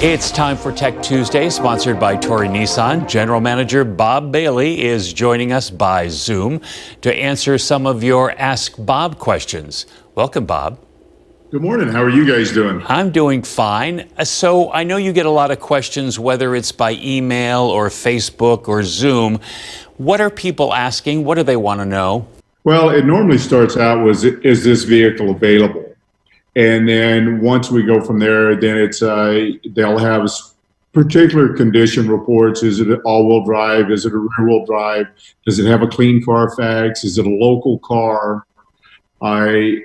It's time for Tech Tuesday, sponsored by Tory Nissan. General Manager Bob Bailey is joining us by Zoom to answer some of your Ask Bob questions. Welcome, Bob. Good morning. How are you guys doing? I'm doing fine. So I know you get a lot of questions, whether it's by email or Facebook or Zoom. What are people asking? What do they want to know? Well, it normally starts out with, is this vehicle available? And then once we go from there, then it's they'll have particular condition reports. Is it an all-wheel drive? Is it a rear-wheel drive? Does it have a clean Carfax? Is it a local car? A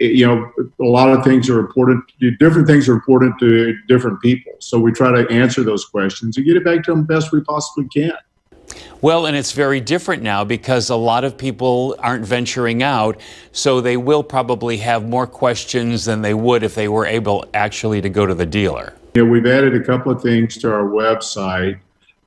lot of things are important. Different things are important to different people. So we try to answer those questions and get it back to them best we possibly can. Well, and it's very different now because a lot of people aren't venturing out, so they will probably have more questions than they would if they were able actually to go to the dealer. Yeah, we've added a couple of things to our website.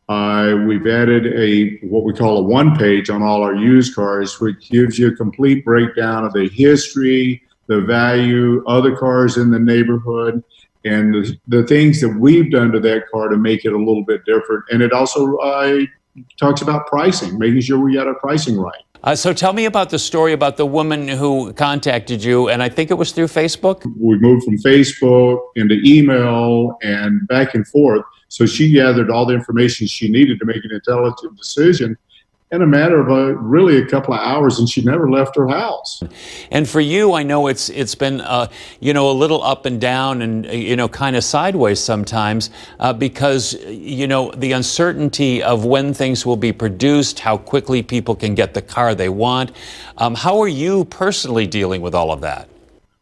We've added what we call a one page on all our used cars, which gives you a complete breakdown of the history, the value, other cars in the neighborhood, and the things that we've done to that car to make it a little bit different. And it also talks about pricing, making sure we got our pricing right. So tell me about the story about the woman who contacted you, and I think it was through Facebook? We moved from Facebook into email and back and forth. So she gathered all the information she needed to make an intelligent decision in a matter of really a couple of hours, and she never left her house. And for you, I know it's been a little up and down and kind of sideways sometimes because the uncertainty of when things will be produced, how quickly people can get the car they want. How are you personally dealing with all of that?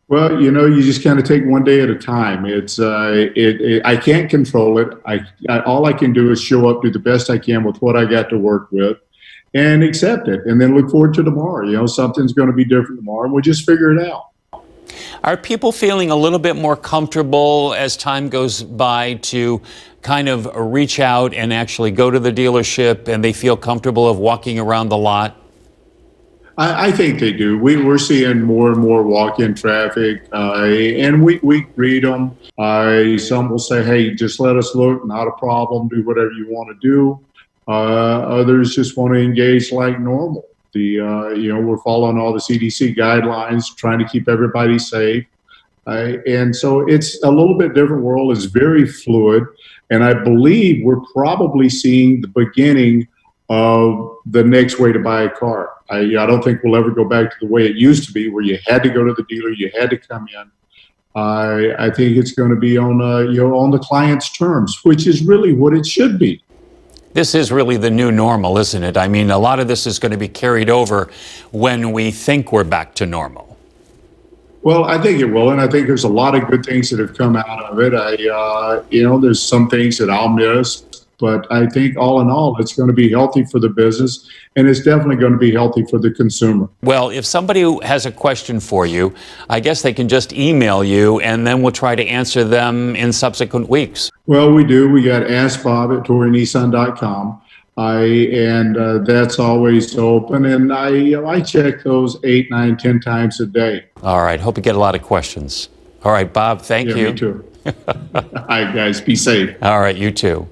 Well, you just kind of take one day at a time. I can't control it. All I can do is show up, do the best I can with what I got to work with, and accept it, and then look forward to tomorrow. Something's going to be different tomorrow, and we'll just figure it out. Are people feeling a little bit more comfortable as time goes by to kind of reach out and actually go to the dealership, and they feel comfortable of walking around the lot? I think they do. We're seeing more and more walk-in traffic, and we greet them. Some will say, hey, just let us look, not a problem, do whatever you want to do. Others just want to engage like normal. We're following all the CDC guidelines, trying to keep everybody safe. And so it's a little bit different world. It's very fluid. And I believe we're probably seeing the beginning of the next way to buy a car. I don't think we'll ever go back to the way it used to be, where you had to go to the dealer, you had to come in. I think it's going to be on the client's terms, which is really what it should be. This is really the new normal, isn't it? I mean, a lot of this is going to be carried over when we think we're back to normal. Well, I think it will, and I think there's a lot of good things that have come out of it. There's some things that I'll miss, but I think all in all, it's going to be healthy for the business, and it's definitely going to be healthy for the consumer. Well, if somebody has a question for you, I guess they can just email you, and then we'll try to answer them in subsequent weeks. Well, we do. We got askbob@torynissan.com. And that's always open, and I check those 8, 9, 10 times a day. All right. Hope you get a lot of questions. All right, Bob, thank you. Me too. All right, guys, be safe. All right, you too.